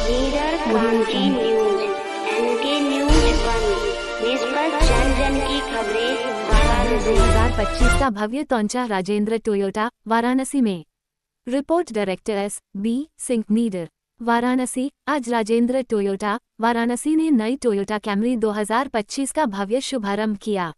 Leader क्रांति news, N K news 1, निष्पक्ष जन जन की खबरें वाराणसी। 2025 का भव्य तोंचा राजेंद्र टोयोटा वाराणसी में। Report director S.B. सिंह नीडर, वाराणसी। आज राजेंद्र टोयोटा वाराणसी ने नई टोयोटा कैमरी 2025 का भव्य शुभारंभ किया।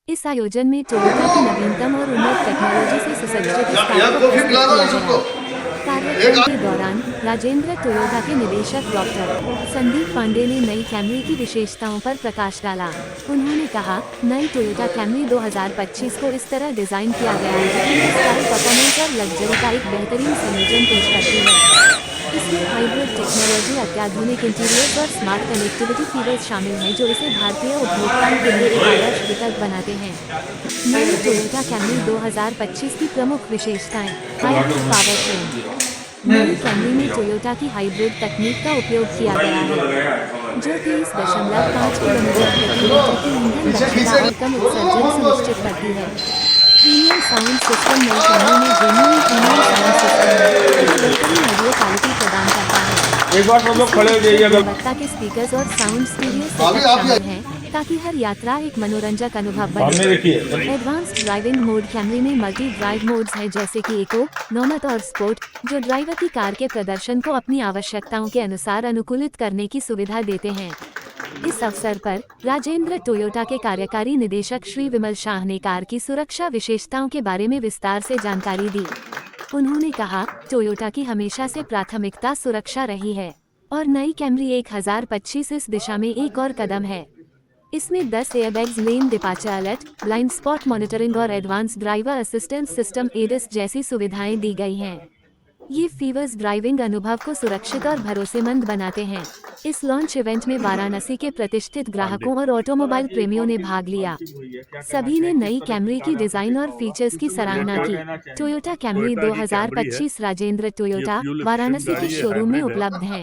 इस आयोजन में टोयोटा की नवीनतम और उन्नत टेक्नोलॉजी से सुसज्जित इस कार को प्रस्तुत किया गया। कार्यक्रम के दौरान राजेंद्र टोयोटा के निदेशक डॉक्टर संदीप पांडे ने नई कैमरी की विशेषताओं पर प्रकाश डाला। उन्होंने कहा, नई टोयोटा कैमरी 2025 को इस तरह डिजाइन किया गया है कि स्टाइल, परफॉर्मेंस और लग्जरी का एक बेहतरीन संयोजन पेश करती है। इसमें हाइब्रिड टेक्नोलॉजी, अत्याधुनिक इंटीरियर और स्मार्ट कनेक्टिविटी फीचर्स शामिल हैं जो इसे भारतीय उपभोक्ताओं के लिए एक आदर्श विकल्प बनाते हैं। नई टोयोटा कैमरी 2025 की प्रमुख विशेषताएं। Hybrid power train. नई कैमरी में टोयोटा की हाइब्रिड तकनीक का उपयोग किया गया है, जो 30.5 किलोमीटर प्रति लीटर की ईंधन दक्षता और कम उत्सर्जन सुनिश्चित करती है। Premium sound system. नई कैमरी में जेन्युइन प्रीमियम साउंड सिस्टम है, जो बेहतरीन ऑडियो क्वालिटी प्रदान करता है। एक बार सब लोग खड़े हो जाइए। गुणवत्ता के स्पीकर्स और साउंड स्टीरियो सेटअप शामिल हैं, ताकि हर यात्रा एक मनोरंजक अनुभव बने। Advanced driving mode. कैमरी में मल्टी ड्राइव मोड्स हैं जैसे कि इको, नॉर्मल और स्पोर्ट, जो ड्राइवर की कार के प्रदर्शन को अपनी आवश्यकताओं के अनुसार अनुकूलित करने की सुविधा देते हैं। इस अवसर पर राजेंद्र टोयोटा के कार्यकारी निदेशक श्री विमल शाह ने कार की सुरक्षा विशेषताओं के बारे में विस्तार से जानकारी दी। उन्होंने कहा, टोयोटा की हमेशा से प्राथमिकता सुरक्षा रही है और नई कैमरी 1025 इस दिशा में एक और कदम है। इसमें 10 airbags, lane departure alert, blind spot monitoring और advance driver assistance system ADAS जैसी सुविधाएं दी गई हैं। ये फीचर्स ड्राइविंग अनुभव को सुरक्षित और भरोसेमंद बनाते हैं। इस लॉन्च इवेंट में वाराणसी के प्रतिष्ठित ग्राहकों और ऑटोमोबाइल प्रेमियों ने भाग लिया। सभी ने नई कैमरी की डिजाइन और फीचर्स की सराहना की। Toyota Camry 2025 Rajendra Toyota Varanasi के शोरूम में उपलब्ध है।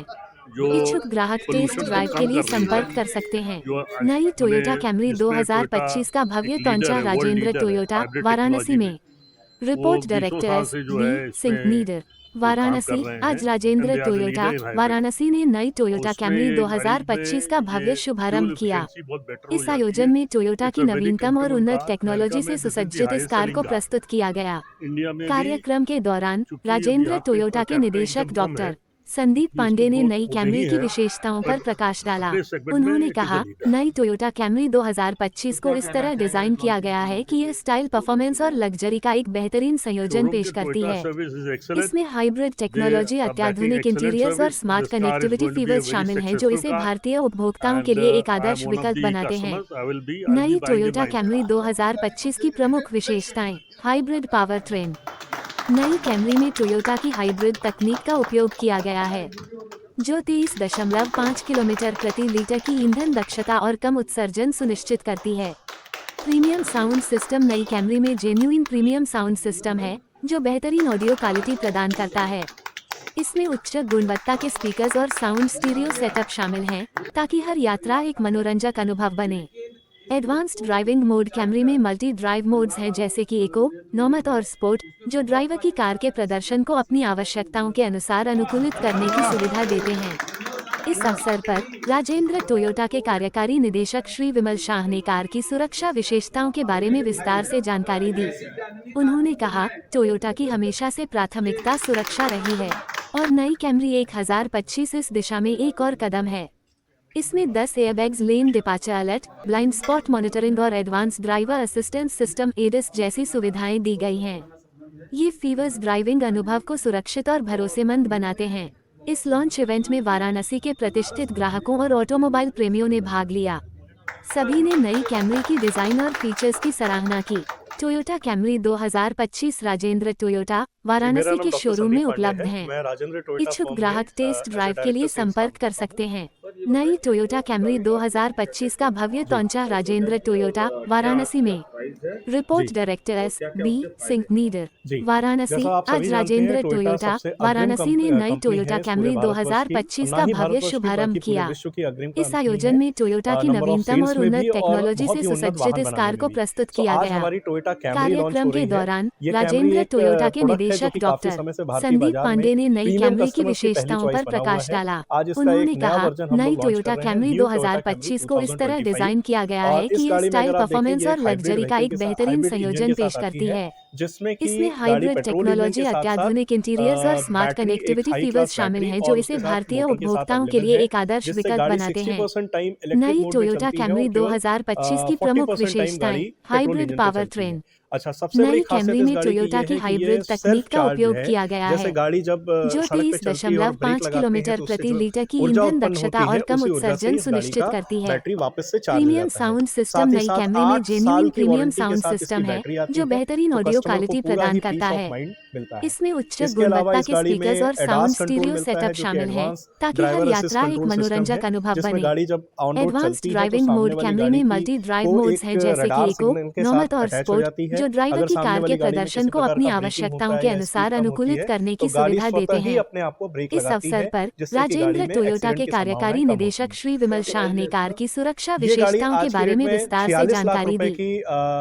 इच्छुक ग्राहक टेस्ट ड्राइव के लिए संपर्क कर सकते हैं। नई टोयोटा कैमरी 2025 का भव्य तोंचा राजेंद्र टोयोटा वाराणसी में। Report director S.B. सिंह नीडर, वाराणसी। आज राजेंद्र टोयोटा वाराणसी ने नई टोयोटा कैमरी 2025 का भव्य शुभारंभ किया। इस आयोजन में टोयोटा की नवीनतम और उन्नत टेक्नोलॉजी से सुसज्जित इस कार को प्रस्तुत किया गया। कार्यक्रम के दौरान राजेंद्र टोयोटा के निदेशक डॉक्टर संदीप पांडे ने नई कैमरी की विशेषताओं पर प्रकाश डाला। उन्होंने कहा, नई टोयोटा कैमरी 2025 को इस तरह डिजाइन किया गया है कि यह स्टाइल, परफॉर्मेंस और लग्जरी का एक बेहतरीन संयोजन पेश करती है। इसमें हाइब्रिड टेक्नोलॉजी, अत्याधुनिक इंटीरियर्स और स्मार्ट कनेक्टिविटी फीचर्स शामिल हैं जो इसे भारतीय उपभोक्ताओं के लिए एक आदर्श विकल्प बनाते हैं। नई टोयोटा कैमरी 2025 की प्रमुख विशेषताएं। Hybrid power train. नई कैमरी में टोयोटा की हाइब्रिड तकनीक का उपयोग किया गया है, जो 30.5 किलोमीटर प्रति लीटर की ईंधन दक्षता और कम उत्सर्जन सुनिश्चित करती है। Premium sound system. नई कैमरी में जेन्युइन प्रीमियम साउंड सिस्टम है, जो बेहतरीन ऑडियो क्वालिटी प्रदान करता है। इसमें उच्च गुणवत्ता के स्पीकर्स और साउंड स्टीरियो सेटअप शामिल हैं, ताकि हर यात्रा एक मनोरंजक अनुभव बने। Advanced driving mode. कैमरी में मल्टी ड्राइव मोड्स हैं जैसे कि इको, नॉर्मल और स्पोर्ट, जो ड्राइवर की कार के प्रदर्शन को अपनी आवश्यकताओं के अनुसार अनुकूलित करने की सुविधा देते हैं। इस अवसर पर राजेंद्र टोयोटा के कार्यकारी निदेशक श्री विमल शाह ने कार की सुरक्षा विशेषताओं के बारे में विस्तार से जानकारी दी। उन्होंने कहा, टोयोटा की हमेशा से प्राथमिकता सुरक्षा रही है और नई कैमरी 1025 इस दिशा में एक और कदम है। इसमें 10 airbags, lane departure alert, blind spot monitoring और advance driver assistance system ADAS जैसी सुविधाएं दी गई हैं। ये फीचर्स ड्राइविंग अनुभव को सुरक्षित और भरोसेमंद बनाते हैं। इस लॉन्च इवेंट में वाराणसी के प्रतिष्ठित ग्राहकों और ऑटोमोबाइल प्रेमियों ने भाग लिया। सभी ने नई कैमरी की डिजाइन और फीचर्स की सराहना की। Toyota Camry 2025 Rajendra Toyota Varanasi के शोरूम में उपलब्ध हैं। इच्छुक ग्राहक टेस्ट ड्राइव के लिए संपर्क कर सकते हैं। नई टोयोटा कैमरी 2025 का भव्य तोंचा राजेंद्र टोयोटा वाराणसी में। Report director S B Singh नीडर, जी। वाराणसी। जैसा आप सभी आज जानते राजेंद्र हैं, टोयोटा टोयोटा सबसे अग्रिम वाराणसी ने नई कंपनी टोयोटा है इस कैमरी पूरे भारतवर्ष की, 2025 और का ना ही भव्य भारतवर्ष की, शुभारंभ बल्कि पूरे किया। विश्व की अग्रिम इस कंपनी आयोजन है। में टोयोटा की नंबर ऑफ नवीनतम सेल्स और में उन्नत भी और टेक्नोलॉजी बहुत से ही उन्नत सुसज्जित वाहन इस बनाने कार में को भी। प्रस्तुत तो किया आज गया। हमारी टोयोटा कैमरी लॉन्च कार्यक्रम हो के रही है। दौरान ये राजेंद्र कैमरी एक टोयोटा के प्रोडक्ट है जो निदेशक कि काफी डॉक्टर समय से भारतीय संदीप बाजार में पांडे ने नई प्रीमियम कैमरी की कस्टमर्स की पहली विशेषताओं चॉइस पर बना हुआ प्रकाश है। डाला। आज इसका उन्होंने एक नया कहा, वर्जन हम नई लोग लॉन्च टोयोटा कर रहे हैं, कैमरी न्यू टोयोटा कैमरी 2025 को इस तरह 2025। डिजाइन किया गया और है इस कि ये गाड़ी में स्टाइल, अगर आप परफॉर्मेंस देखेंगे, और एक हाइब्रिड लग्जरी का व्हीकल एक के साथ बेहतरीन हाइब्रिड इंजन संयोजन के पेश साथ आती करती है, है। जिसमें कि इसमें गाड़ी हाइब्रिड पेट्रोल इंजन टेक्नोलॉजी, के साथ साथ अत्याधुनिक इंटीरियर्स और स्मार्ट बैटरी, एक कनेक्टिविटी हाई फीचर्स क्लास शामिल बैटरी हैं, और जो उसके इसे साथ भारतीय मोटर के साथ उपभोक्ताओं के अवेलेबल लिए है, एक आदर्श जिससे विकल्प गाड़ी बनाते हैं। 60% टाइम इलेक्ट्रिक नई मोड में टोयोटा चलती है कैमरी और केवल 2025 की प्रमुख 40% टाइम विशेषताएं, गाड़ी पेट्रोल हाइब्रिड इंजन पे पावर चलती है। ट्रेन। अच्छा, सबसे बड़ी नई खासियत कैमरी इस में गाड़ी की टोयोटा ये की है कि हाइब्रिड ये तकनीक सेल्फ का चार्ज उपयोग है। किया गया जैसे है, गाड़ी जब जो सड़क पे चलती है और ब्रेक 30.5 लगाते हैं, किलोमीटर तो उससे प्रति जो लीटर की ऊर्जा ईंधन उत्पन्न दक्षता होती और है, कम उसी ऊर्जा से उत्सर्जन इस गाड़ी सुनिश्चित का करती है। बैटरी वापस से चार्ज हो प्रीमियम जाता है। Sound system. साथ ही नई साथ कैमरी में 8 जेन्युइन साल की प्रीमियम वारंटी के साउंड साथ इसकी सिस्टम है, बैटरी आती जो है, बेहतरीन तो ऑडियो कस्टमर को क्वालिटी पूरा प्रदान ही करता पीस ऑफ है। माइंड मिलता है। इसमें उच्च इसके अलावा गुणवत्ता इस के गाड़ी में स्पीकर्स और साउंड एडास कंट्रोल स्टीरियो मिलता सेटअप है, जो कि शामिल हैं, एडवांस ताकि हर ड्राइवर असिस्ट यात्रा एक कंट्रोल सिस्टम मनोरंजक है, अनुभव जिसमें बने। गाड़ी जब ऑन रोड एडवांस्ड चलती है तो ड्राइविंग सामने मोड। वाली कैमरी गाड़ी में की मल्टी ड्राइव को मोड्स एक हैं, जैसे कि रडार इको, सिग्नल के नॉर्मल साथ और अटैच हो स्पोर्ट, जाती है। जो ड्राइवर अगर की सामने कार वाली के गाड़ी में प्रदर्शन किसी को प्रकार अपनी का ब्रेकिंग आवश्यकताओं होता के है या स्पीड अनुसार कम होती अनुकूलित है, करने तो की गाड़ी सुविधा देते स्वतः ही हैं। अपने आप को ब्रेक इस लगाती अवसर है, पर जिससे कि गाड़ी राजेंद्र में टोयोटा एक्सीडेंट के की संभावनाएं कार्यकारी कम निदेशक होती श्री विमल शाह ने कार की सुरक्षा हैं। ये गाड़ी विशेषताओं के आज की बारे डेट में में विस्तार से 46 लाख जानकारी रुपए दी। की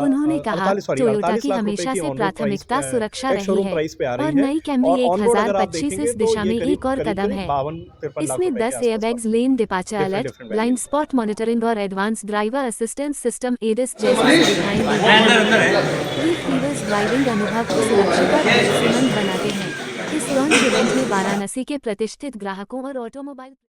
उन्होंने कहा, टोयोटा 48 की लाख रुपए हमेशा की से ऑन रोड प्राइस प्राथमिकता सुरक्षा एक रही शोरूम है, प्राइस पे आ और रही है। नई कैमरी और ऑन रोड अगर आप 1025 देखेंगे इस तो दिशा ये में करीब एक और करीब कदम है। 52-53 लाख इसमें रुपए के 10 आसपास airbags, lane departure alert, different blind variant. Spot monitoring और advance driver assistance system ADAS जैसी सुविधाएं दी गई हैं। ये फीचर्स ड्राइविंग अनुभव को सुरक्षित और भरोसेमंद बनाते हैं। इस लॉन्च इवेंट में वाराणसी के प्रतिष्ठित ग्राहकों और ऑटोमोबाइल